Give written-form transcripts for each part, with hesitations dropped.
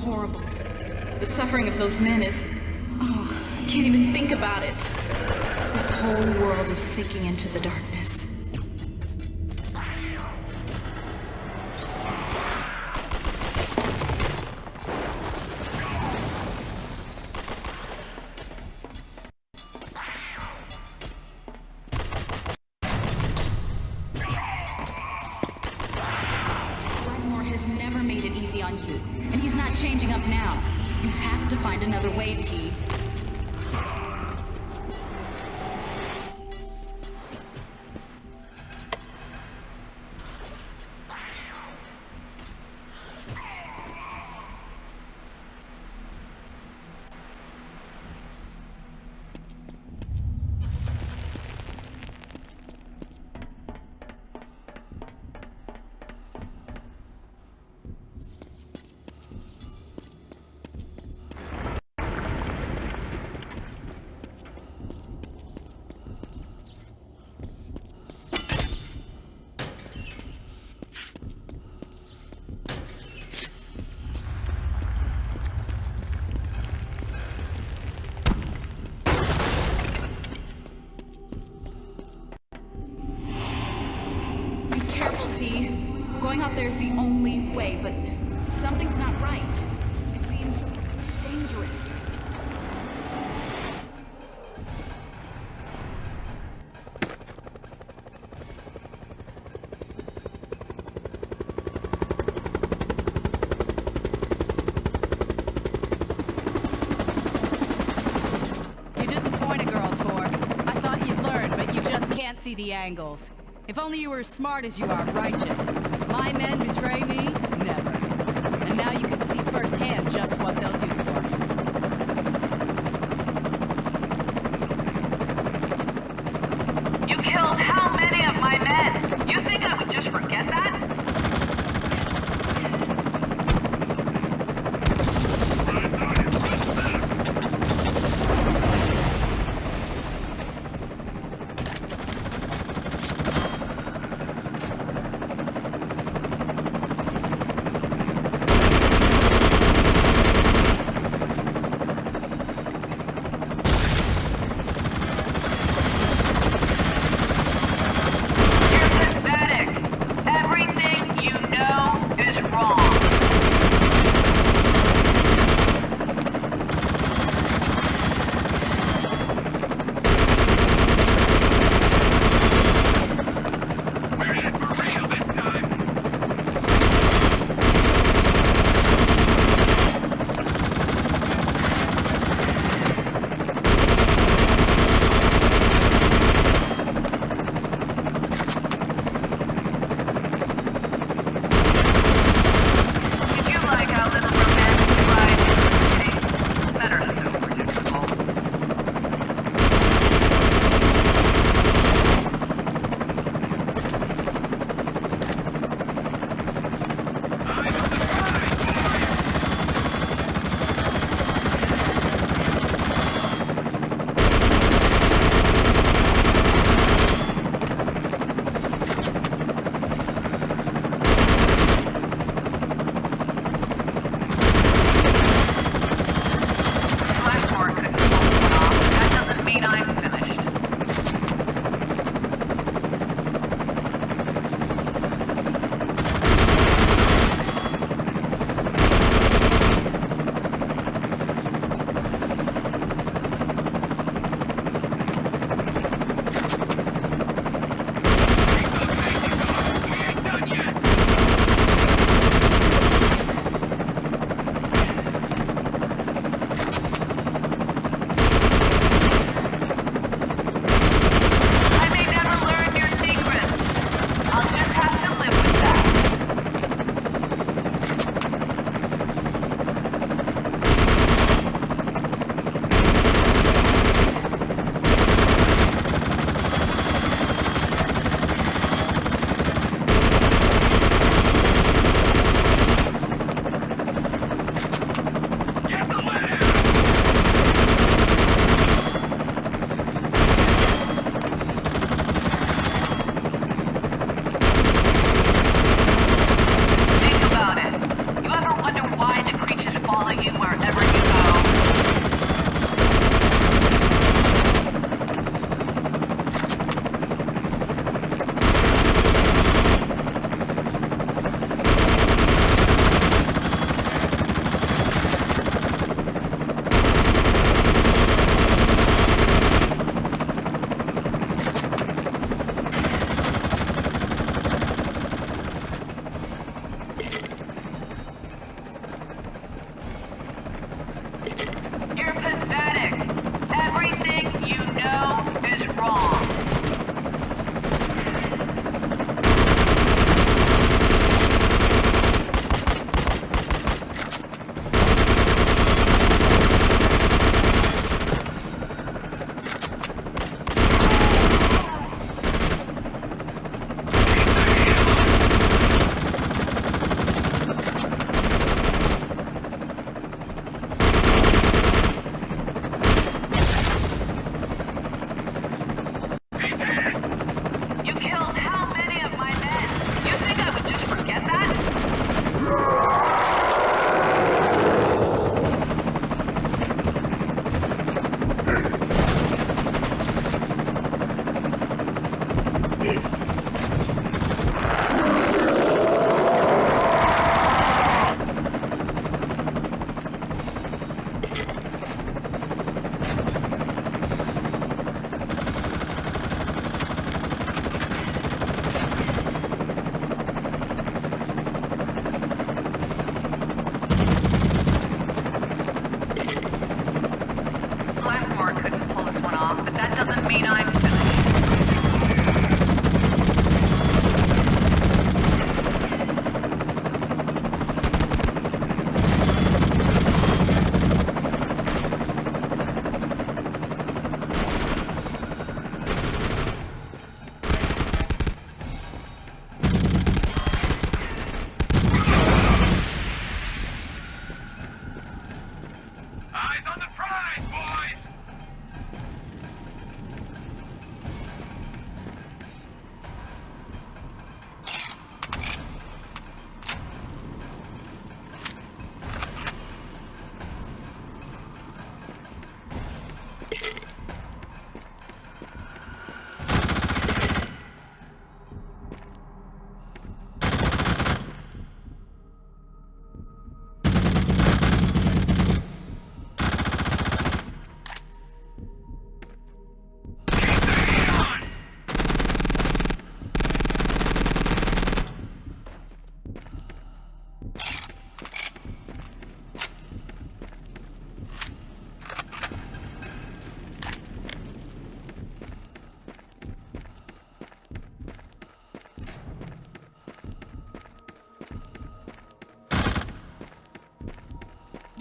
horrible. The suffering of those men is... Oh, I can't even think about it. This whole world is sinking into the darkness. Has never made it easy on you, and he's not changing up now. You have to find another way, T. Going out there's the only way, but something's not right. It seems dangerous. You disappoint a girl, Tor. I thought you'd learn, but you just can't see the angles. If only you were as smart as you are righteous. My men betray me? Never. And now you can see firsthand just what they'll do for me. You killed how many of my men? You think I would just forget that?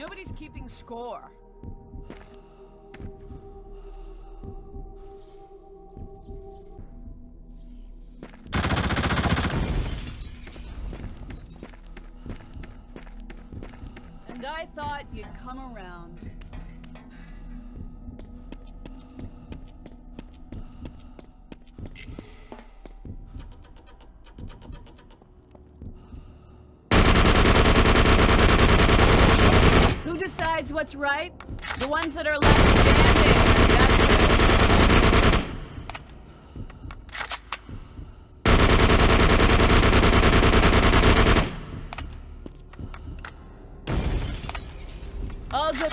Nobody's keeping score. And I thought you'd come around. Who decides what's right? The ones that are left standing. That's it. All good.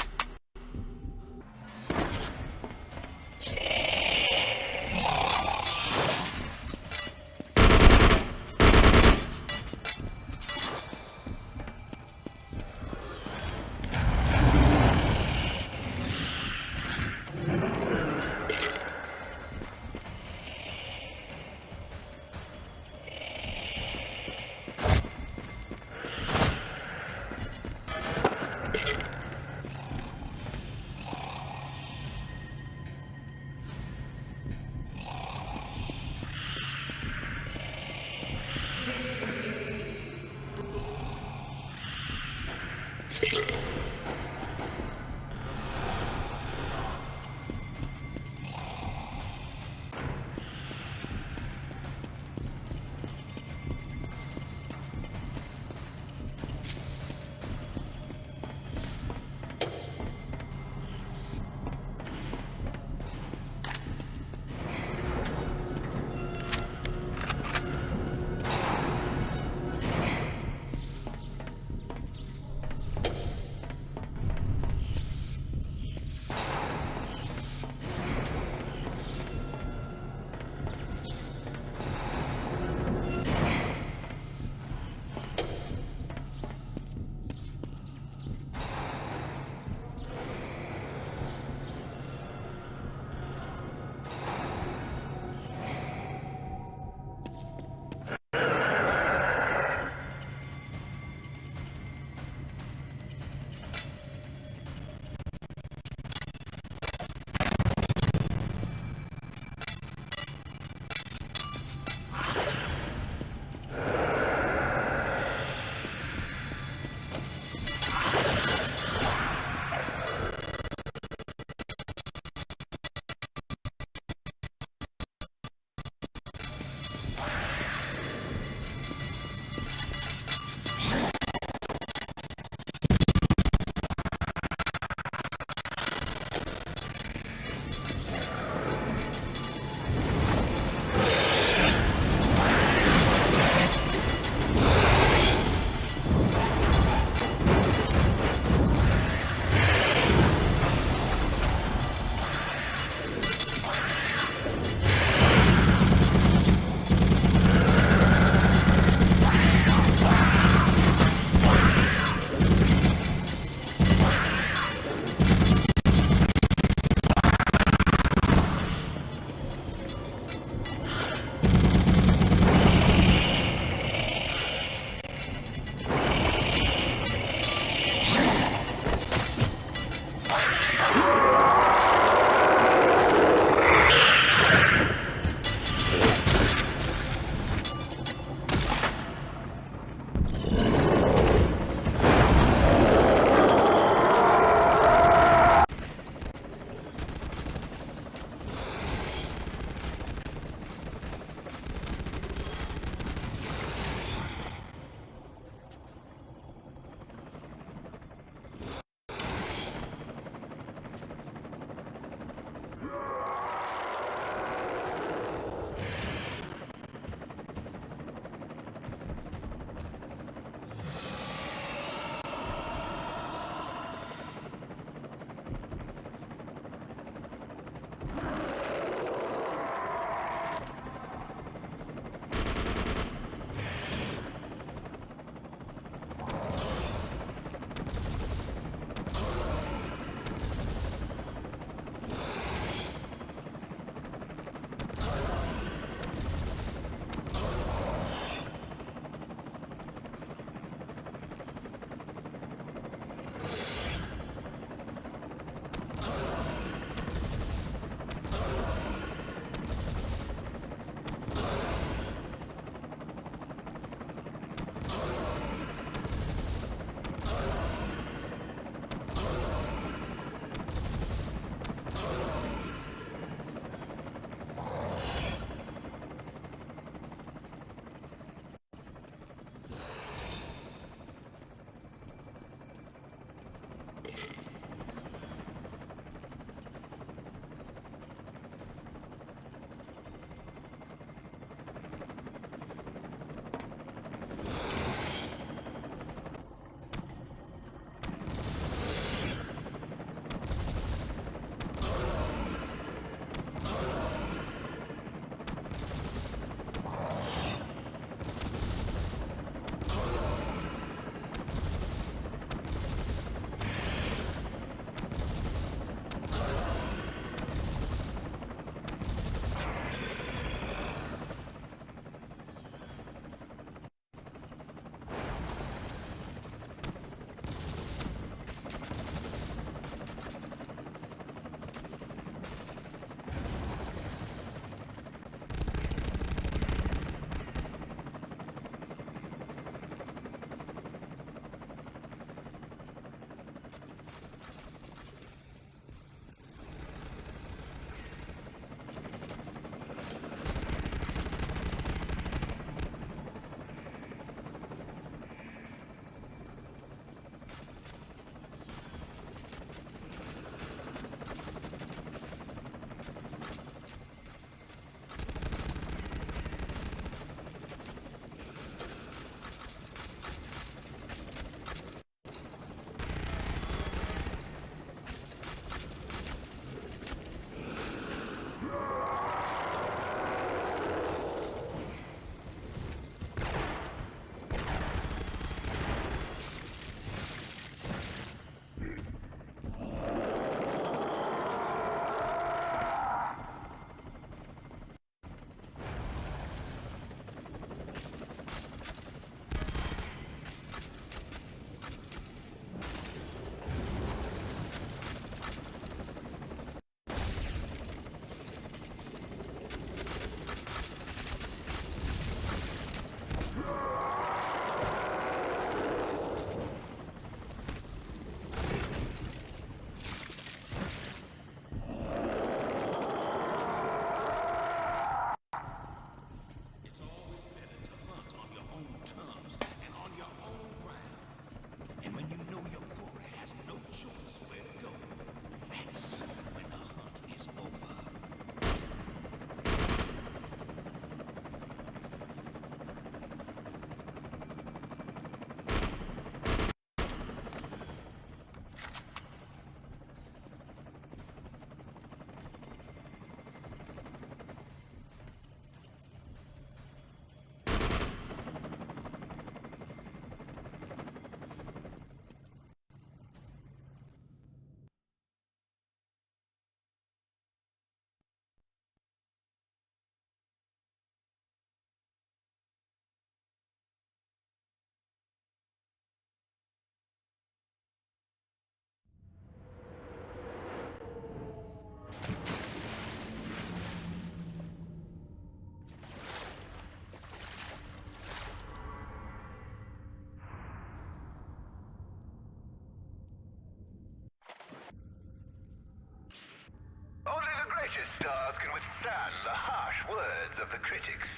stars can withstand the harsh words of the critics.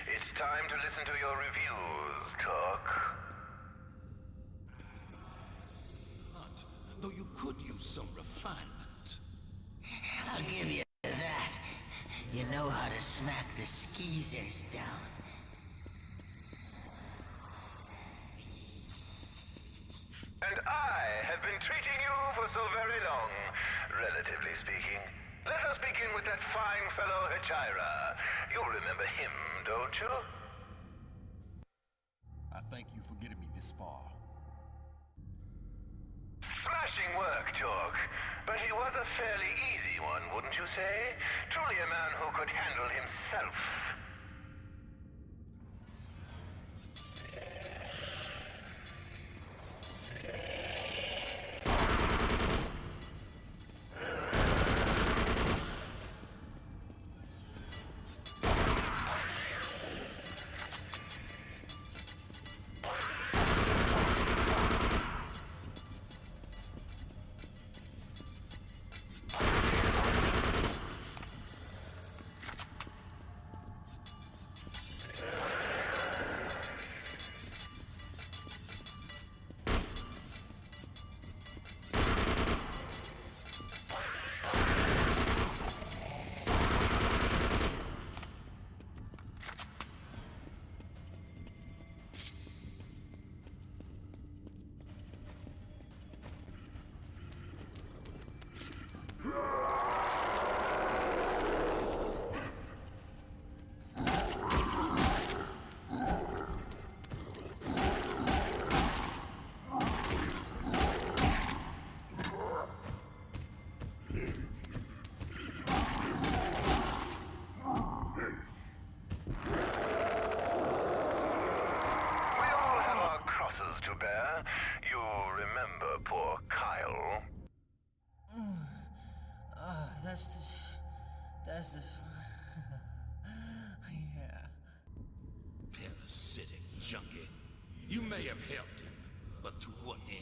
It's time to listen to your reviews, Talk. But, though you could use some refinement. I'll give you that. You know how to smack the skeezers down. And I have been treating you for so very long, relatively speaking. Let us begin with that fine fellow Hachira. You remember him, don't you? I thank you for getting me this far. Smashing work, Talk. But he was a fairly easy one, wouldn't you say? Truly a man who could handle himself. That's the... yeah. Parasitic junkie. You may have helped him, but to what end?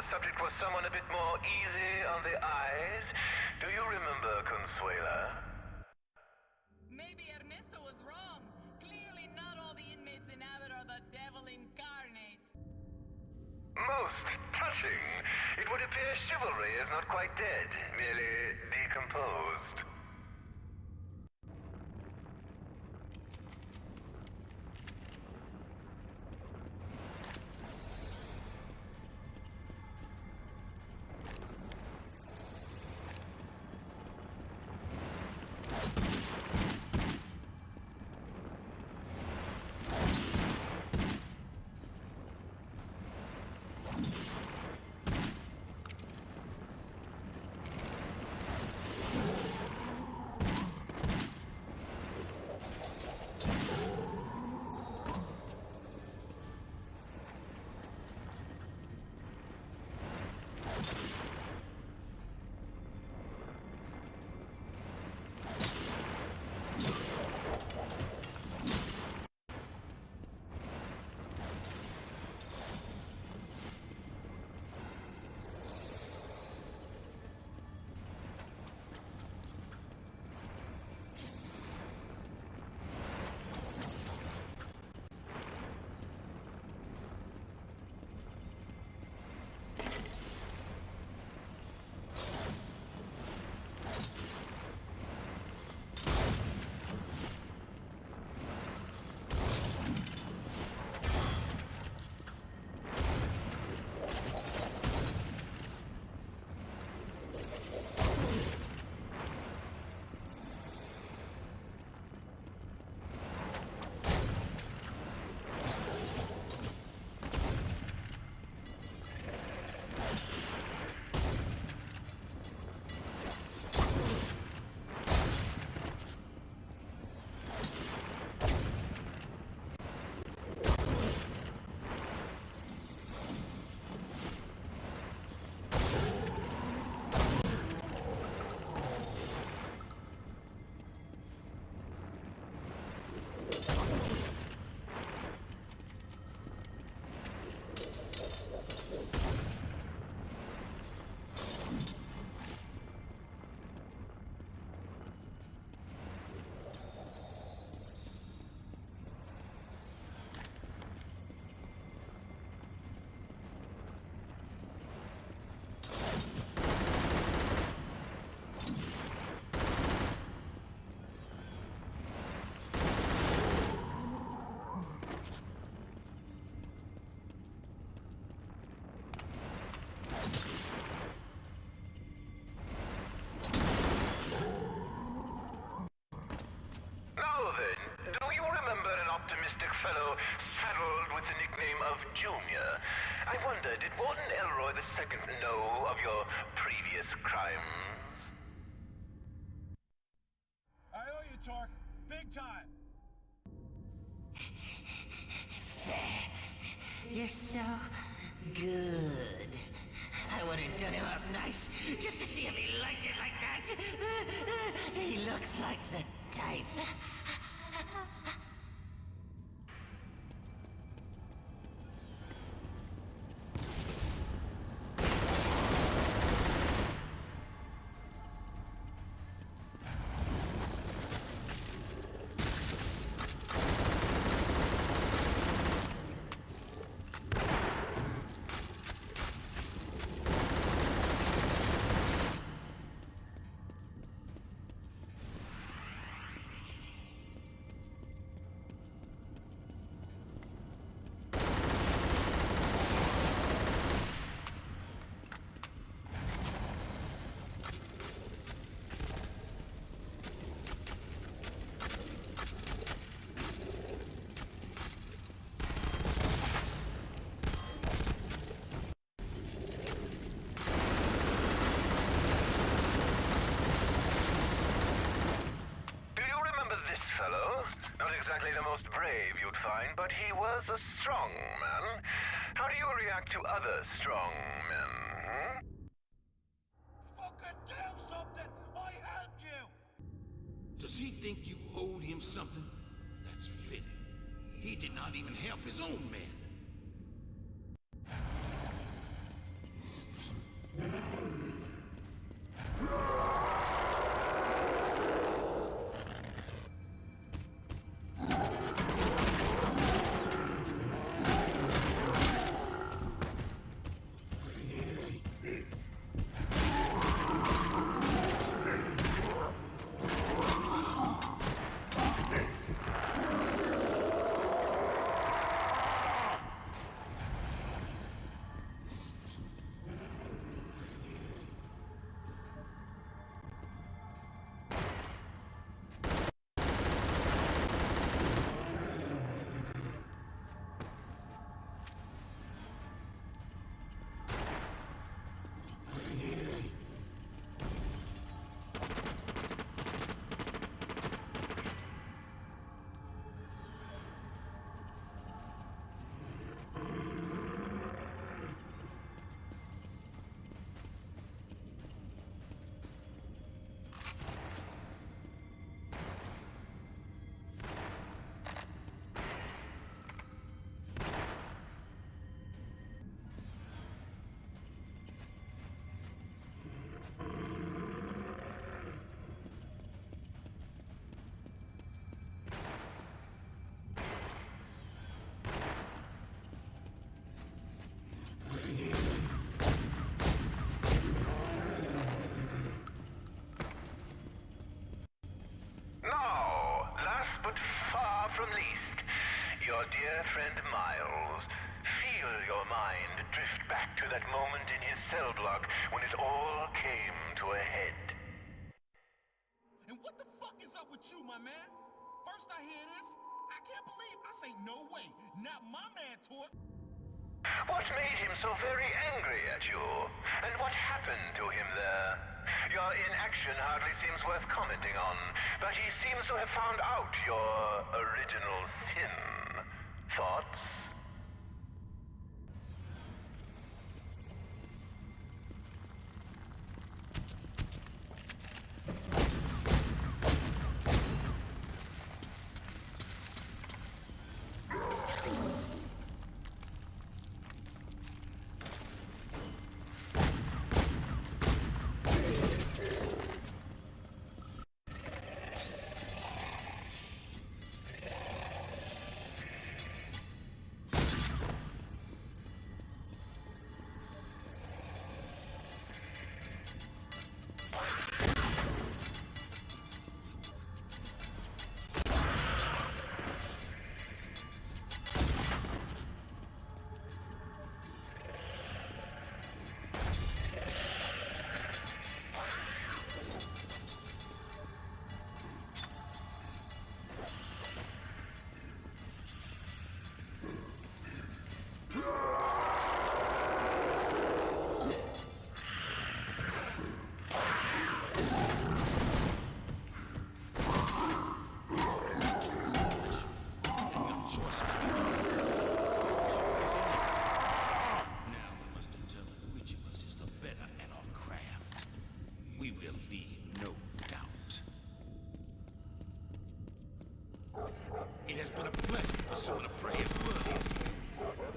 Subject was someone a bit more easy on the eyes. Do you remember Consuela? Maybe Ernesto was wrong. Clearly not all the inmates in Abbott are the devil incarnate. Most touching. It would appear chivalry is not quite dead, merely decomposed. optimistic fellow saddled with the nickname of Junior. I wonder, did Warden Elroy II know of your previous crimes? I owe you, Torque. Big time. You're so good. I would have done him up nice, just to see if he liked it like that. He looks like the type. Not exactly the most brave you'd find, but he was a strong man. How do you react to other strong men, hmm? Fucking do something! I helped you! Does he think you owed him something? That's fitting. He did not even help his own men. Now, last but far from least, your dear friend Miles. Feel your mind drift back to that moment in his cell block when it all came to a head. And what the fuck is up with you, my man? First I hear this, I can't believe I say no way, not my man, Torque. What made him so very angry at you? And what happened to him there? Your inaction hardly seems worth commenting on, but he seems to have found out your original sin. Thoughts? It has been a pleasure pursuing a prey as worthy as you.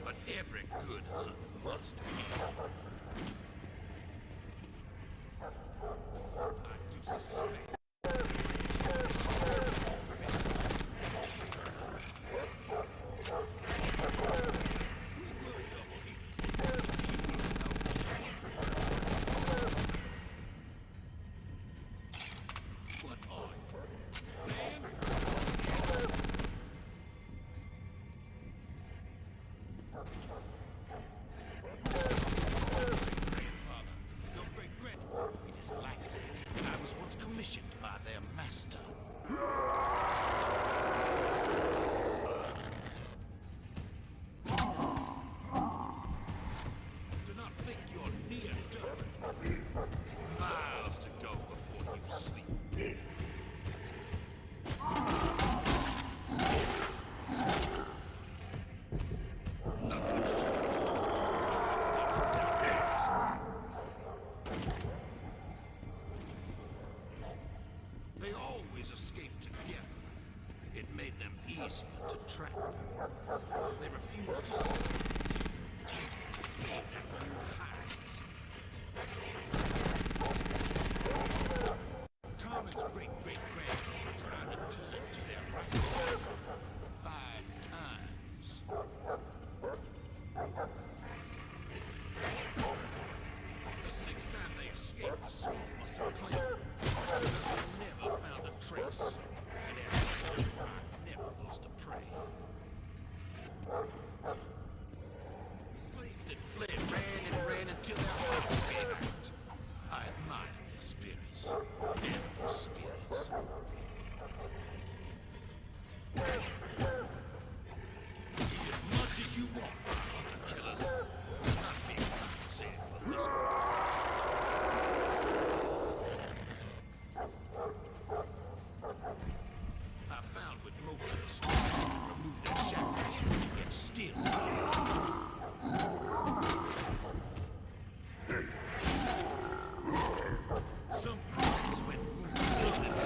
But every good hunt must end. I do suspect. What are you, man? Grandfather, your great-grand... It is likely that I was once commissioned by their master. Do not think you're near done. Miles to go before you sleep. Nothing short. They always escaped together. It made them easier to track. They refused to save their new hides. Carmen's great-great-grandparents had returned to their right 5 times. The 6th time they escaped, the smoke must have cleared. Because they never found a trace. And every time I never lost a prey. Slaves that fled ran and ran until their hearts gave out. I admire their spirits. Animal spirits. Eat as much as you want, hunter killers. You're not being compensated for this one. I found with most of the streets they can remove their shackles, yet still. Some creatures went running.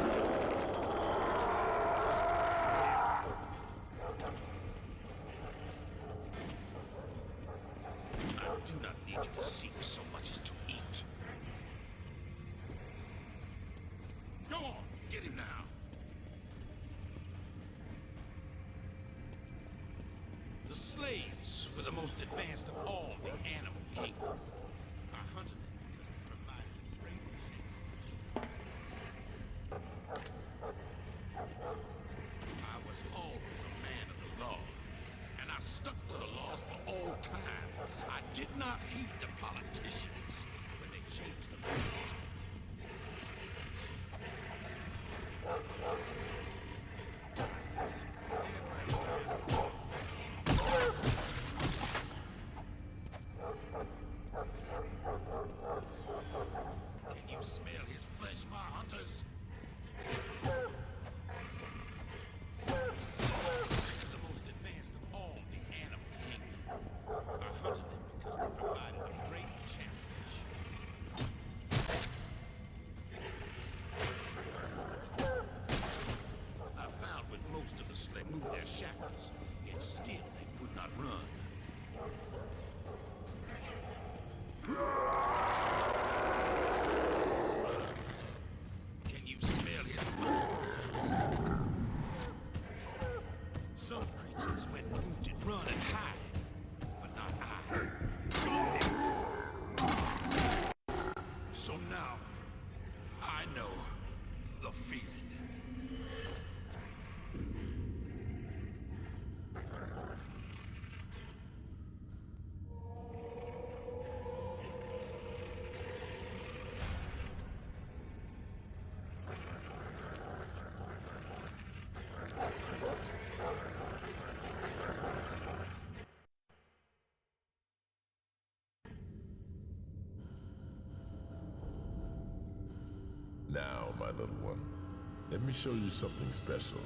I do not need you to seek so much as to eat. Go on, get him now. The slaves were the most advanced of all the animal kingdom. I hunted them because they provided a great I was always a man of the law, and I stuck to the laws for all time. I did not heed the politicians when they changed the laws. Can you smell his flesh, my hunters? The most advanced of all the animal kingdom. I hunted them because they provided a great challenge. I found with most of the slaves moved their shackles, yet still they would not run. Can you smell his blood? Some creatures, when wounded, run and hide, but not I. So now, I know the feeling. Now, my little one, let me show you something special.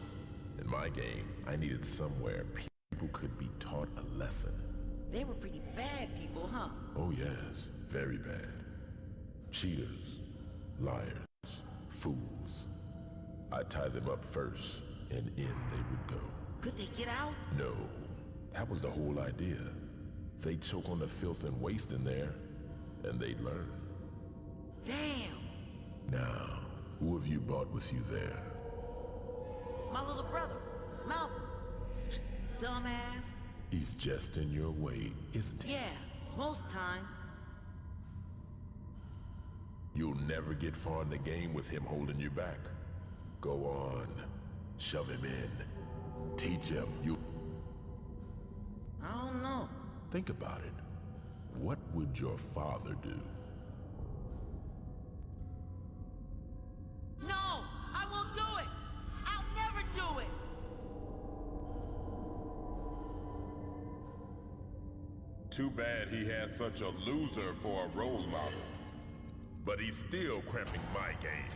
In my game, I needed somewhere people could be taught a lesson. They were pretty bad people, huh? Oh yes, very bad. Cheaters, liars, fools. I'd tie them up first, and in they would go. Could they get out? No, that was the whole idea. They'd choke on the filth and waste in there, and they'd learn. Damn! Now, who have you brought with you there? My little brother, Malcolm. Dumbass. He's just in your way, isn't he? Yeah, most times. You'll never get far in the game with him holding you back. Go on. Shove him in. Teach him. I don't know. Think about it. What would your father do? No! I won't do it! I'll never do it! Too bad he has such a loser for a role model. But he's still cramping my game.